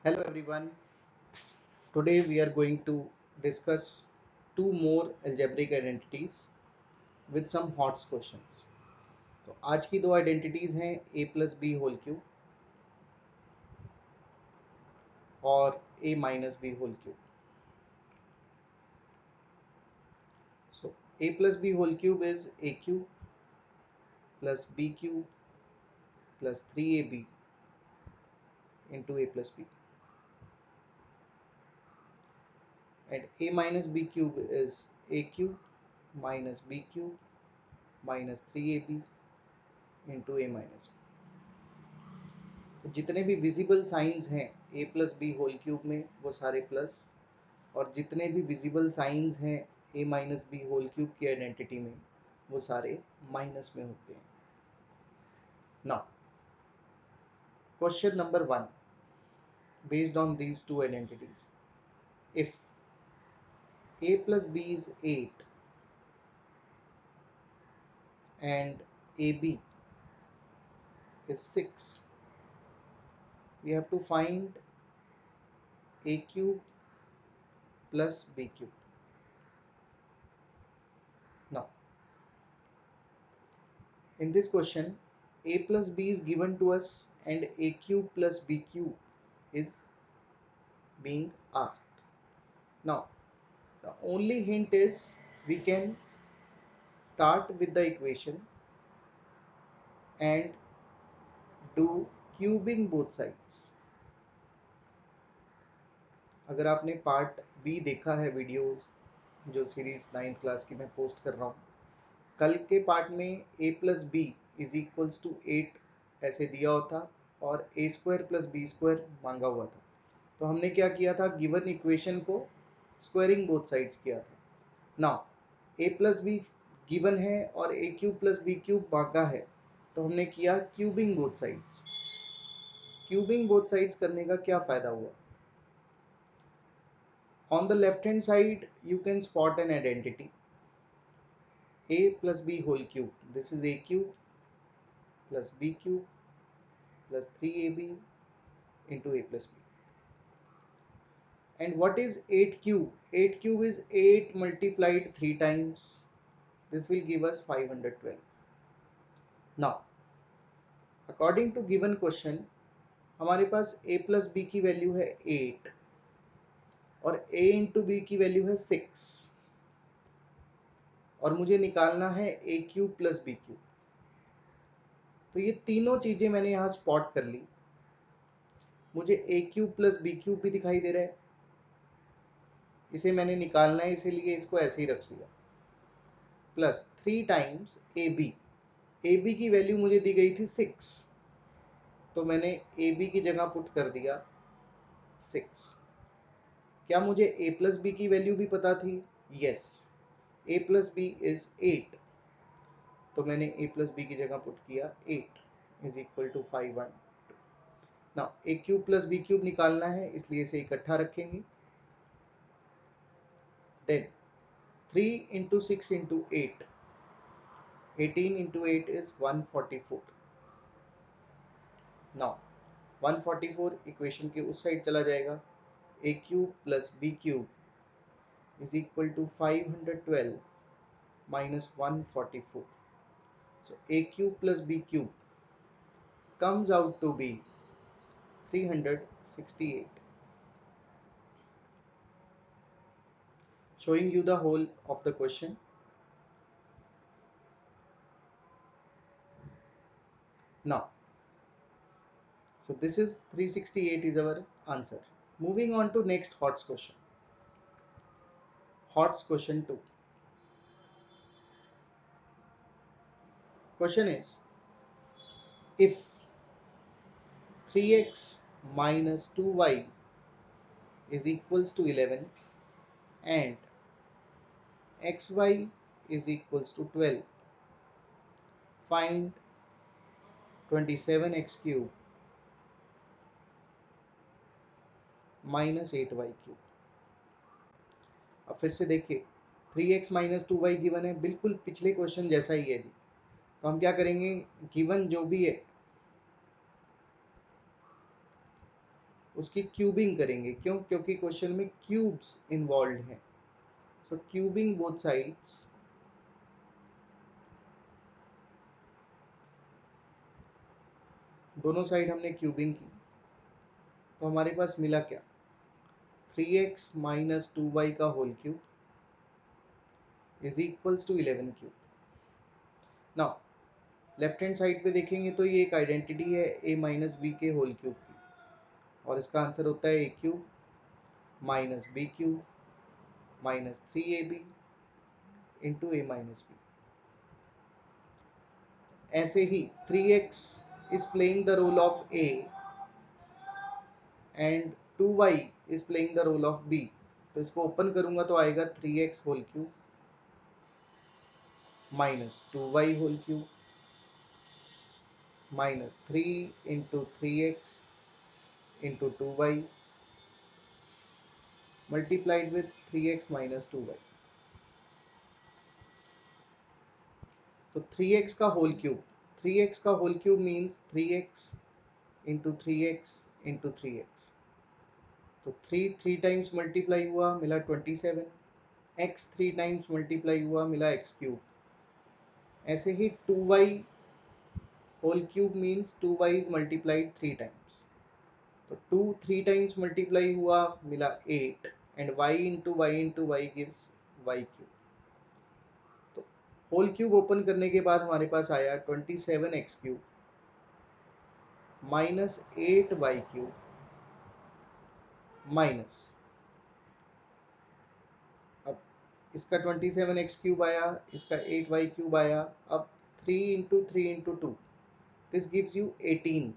Hello everyone. Today we are going to discuss two more algebraic identities with some hot questions. तो आज की दो identities हैं a plus B whole cube और a minus B whole cube. So a plus b whole cube is a cube plus b cube plus 3ab into a plus b, and a minus b cube is a cube minus b cube minus 3ab into a minus b. तो जितने भी visible signs हैं a plus B whole cube में वो सारे plus, और जितने भी विजिबल साइंस हैं a minus B whole cube की आइडेंटिटी में वो सारे माइनस में होते हैं. Now question number 1, based on these two identities, if a plus b is 8 and ab is 6, we have to find a cube plus b cube. Now in this question a plus b is given to us and a cube plus b cube is being asked. Now the only hint is we can start with the equation and do cubing both sides. अगर आपने part B देखा है videos जो series 9th class की मैं post कर रहा हूँ, कल के पार्ट में a plus b is equals to 8 ऐसे दिया होता और a square plus b square मांगा हुआ था. तो हमने क्या किया था, गिवन इक्वेशन को स्क्वायरिंग बोथ साइड्स किया था. Now a plus b given है और a cube plus b cube मांगा है, तो हमने किया cubing both sides. Cubing both sides करने का क्या फ़ायदा हुआ? On the left hand side you can spot an identity a plus b whole cube. This is a cube plus b cube plus 3ab into a plus b. And what is 8 cube? 8 cube is 8 multiplied 3 times. This will give us 512. Now according to given question हमारे पास a plus b की value है 8 और a into b की value है 6, और मुझे निकालना है a cube plus b cube. तो ये तीनों चीज़ें मैंने यहाँ स्पॉट कर ली. मुझे a cube plus b cube भी दिखाई दे रहा है, इसे मैंने निकालना है इसीलिए इसको ऐसे ही रख लिया, प्लस 3 टाइम्स ए बी की वैल्यू मुझे दी गई थी 6, तो मैंने ए बी की जगह पुट कर दिया 6. क्या मुझे a प्लस बी की वैल्यू भी पता थी? Yes, a plus b is 8, तो मैंने a प्लस बी की जगह पुट किया 8 is equal to 512. Now a cube plus b cube निकालना है इसलिए इसे इकट्ठा रखेंगे. Then 3 into 6 into 8, 18 into 8 is 144. Now 144 equation के उस साइड चला जाएगा. a cube plus b cube is equal to 512 minus 144. So a cube plus b cube comes out to be 368. Showing you the whole of the question. Now, so this is 368 is our answer. Moving on to next HOTS question. HOTS question 2. Question is, if 3x minus 2y is equals to 11 and xy is equals to 12, find 27x cube minus 8y cube. अब फिर से देखिए 3x minus 2y given है, बिल्कुल पिछले question जैसा ही है जी. तो हम क्या करेंगे, गिवन जो भी है उसकी क्यूबिंग करेंगे। क्यों? क्योंकि क्वेश्चन में क्यूब्स इन्वॉल्व हैं। सो क्यूबिंग बोथ साइड्स, दोनों साइड हमने क्यूबिंग की, तो हमारे पास मिला क्या? 3x माइनस 2y का whole cube is equals to 11 cube. Now left hand side पे देखेंगे तो ये एक आइडेंटिटी है a माइनस बी के होल क्यूब की, और इसका आंसर होता है a cube minus b cube minus 3ab into a minus b. ऐसे ही 3x is playing the role of A and 2y is playing the role of B। तो इसको ओपन करूंगा तो आएगा 3x whole cube minus 2y whole cube minus 3 into 3x into 2y multiplied with 3x minus 2y। तो 3x का whole cube, 3x का whole cube means 3x into 3x into 3x। तो 3 times multiply हुआ मिला 27, x 3 times multiply हुआ मिला x cube. ऐसे ही 2y whole cube means 2y is multiplied 3 times. तो 2 3 टाइम्स मल्टीप्लाई हुआ मिला 8 and y gives y cube. तो होल क्यूब ओपन करने के बाद हमारे पास आया 27x cube minus 8y cube minus, अब इसका 27x क्यूब आया, इसका 8y क्यूब आया। अब 3 into 3 into 2, this gives you 18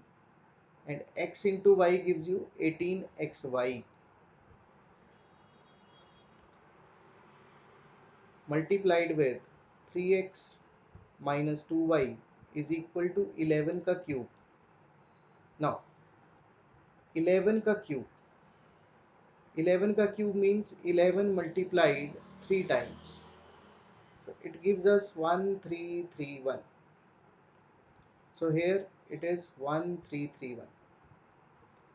and x into y gives you 18xy multiplied with 3x minus 2y is equal to 11 का क्यूब। now 11 का cube, 11 का cube means 11 multiplied 3 times, so it gives us 1331। so here it is 1331।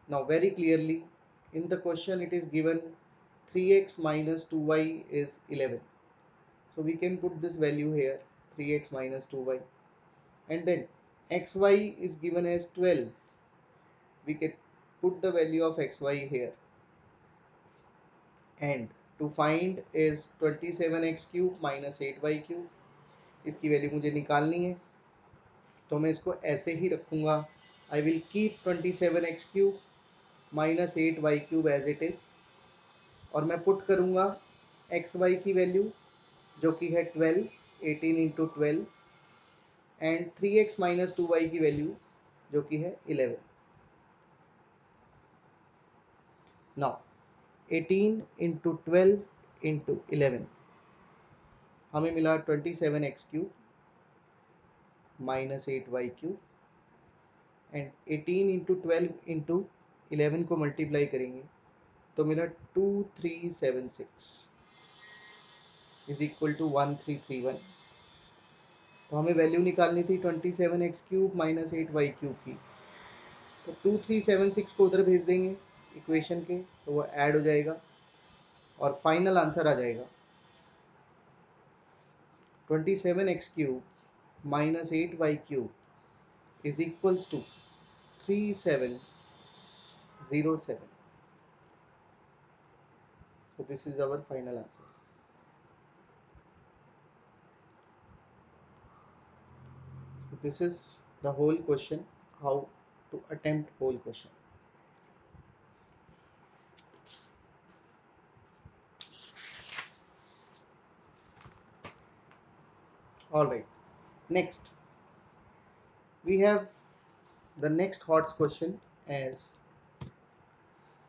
now very clearly in the question it is given 3x minus 2y is 11, so we can put this value here 3x minus 2y, and then xy is given as 12, we can put the value of xy here, and to find is 27x cube minus 8y cube। इसकी वैल्यू मुझे निकालनी है, तो मैं इसको ऐसे ही रखूँगा। I will keep 27x cube minus 8y cube as it is, और मैं पुट करूँगा xy की वैल्यू जो कि है 12, 18 into 12, and 3x minus 2y की वैल्यू जो कि है 11। नाउ 18 इंटू 12 इंटू 11 हमें मिला 27x cube minus 8y cube, and 18 into 12 into 11 को मल्टीप्लाई करेंगे तो मिला 2376 इज इक्वल टू 1331। तो हमें वैल्यू निकालनी थी 27x cube minus 8y cube की, तो 2376 को उधर भेज देंगे इक्वेशन के, तो वो ऐड हो जाएगा और फाइनल आंसर आ जाएगा 27x cube minus 8y cube is equals to 3707। so this is our final answer। so this is the whole question, how to attempt whole question। all right, next we have the next HOTS question as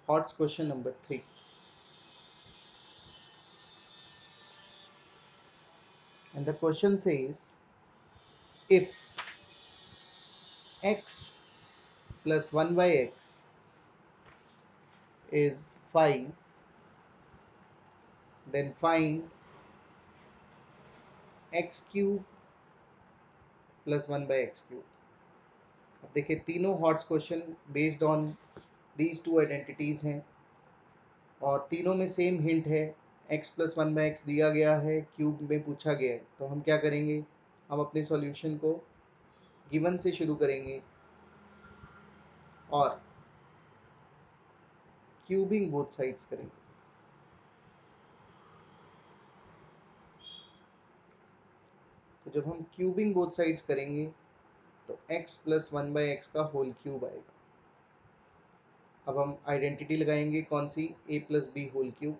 HOTS question number 3, and the question says if x plus 1 by x is 5, then find x cube plus 1 by x cube। अब देखिए तीनों hots question based on these two identities हैं और तीनों में same hint है, x plus one by x दिया गया है, क्यूब में पूछा गया है। तो हम क्या करेंगे, हम अपने सॉल्यूशन को गिवन से शुरू करेंगे और क्यूबिंग बोथ साइड्स करेंगे। तो जब हम क्यूबिंग बोथ साइड्स करेंगे तो x plus one by x का होल क्यूब आएगा। अब हम आइडेंटिटी लगाएंगे कौन सी, a plus B whole cube,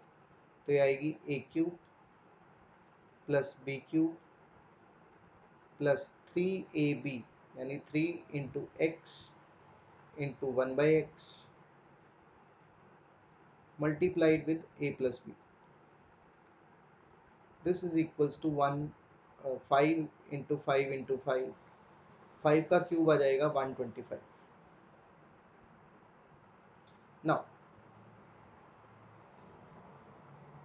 तो ये आएगी a cube plus b cube plus 3ab यानी 3 into x into one by x multiplied with a plus b. This is equals to 1 5 into 5 into 5, 5 का क्यूब आ जाएगा 125। Now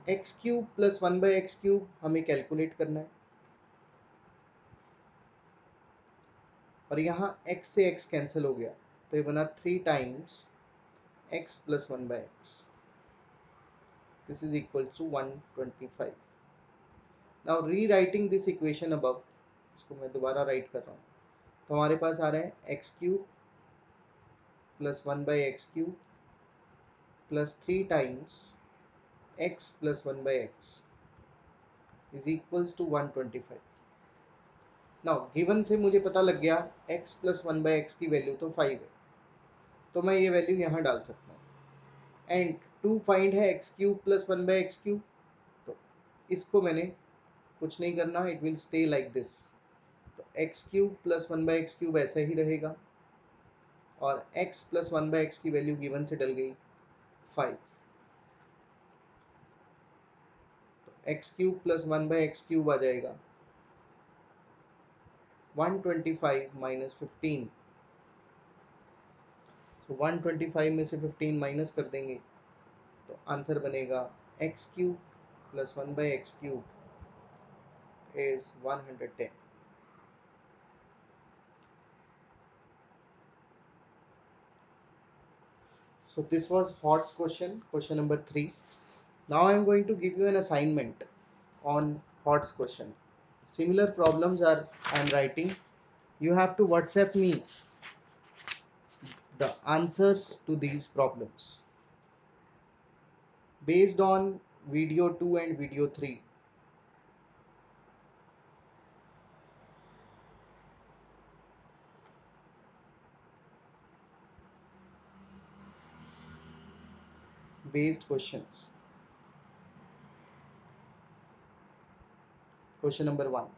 x cube plus one by x cube हमें calculate करना है और यहाँ x से x कैंसिल हो गया तो ये बना 3 times x plus one by x. This is equal to 125। Now rewriting this equation above, इसको मैं दोबारा राइट कर रहा हूँ, तो हमारे पास आ रहा है x cube plus one by x cube plus 3 times x plus one by x is equals to 125। Now given से मुझे पता लग गया x plus one by x की वैल्यू तो 5 है, तो मैं ये वैल्यू यहाँ डाल सकता हूँ। एंड टू फाइंड है x cube plus one by x cube, तो इसको मैंने कुछ नहीं करना, it will stay like this. तो x cube plus one by x cube ऐसा ही रहेगा और x plus one by x की वैल्यू गिवन से डल गई 5। तो x cube plus one by x cube आ जाएगा 125 माइनस 15। तो 125 में से 15 माइनस कर देंगे तो आंसर बनेगा x cube plus one by x cube is 110. So this was HOTS question, question number 3. Now I am going to give you an assignment on HOTS question. Similar problems are I am writing. You have to WhatsApp me the answers to these problems based on video 2 and video 3. Based questions. Question number 1.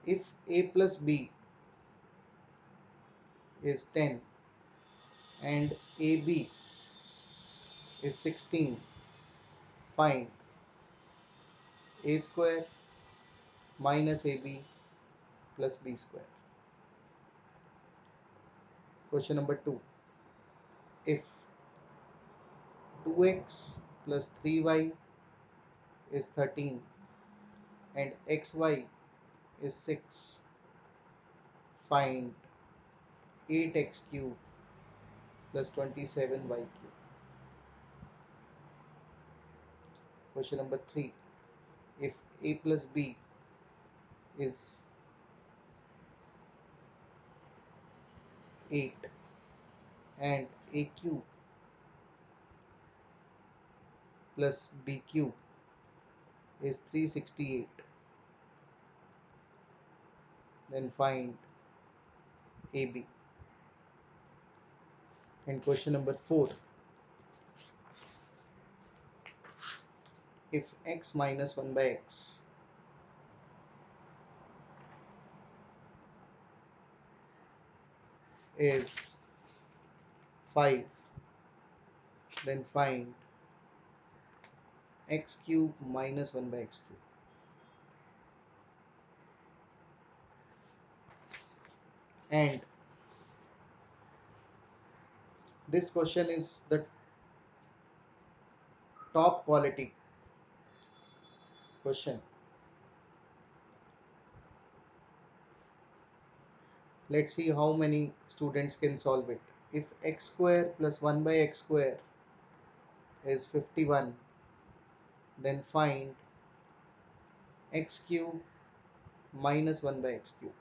If a plus b is 10 and ab is 16, find a square minus ab plus b square. Question number 2. If 2x plus 3y is 13 and xy is 6, find 8x cube plus 27y cube. Question number 3. If a plus b is 8 and a cube plus b cube is 368, then find ab. And question number 4. If x minus 1 by x is 5, then find x cube minus 1 by x cube. And this question is the top quality question. Let's see how many students can solve it. if x square plus 1 by x square is 51, then find x cube minus 1 by x cube.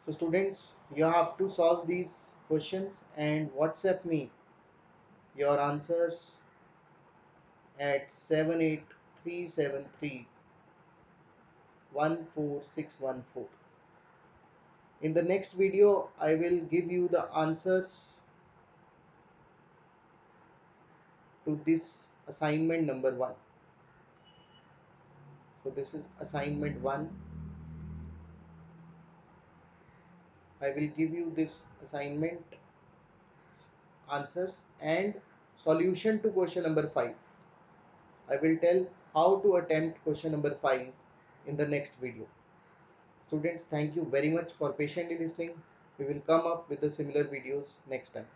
So students, you have to solve these questions and WhatsApp me your answers at 78373 14614. In the next video, I will give you the answers to this assignment number 1. So this is assignment 1. I will give you this assignment answers and solution to question number 5. I will tell how to attempt question number 5 in the next video. Students, thank you very much for patiently listening. We will come up with the similar videos next time.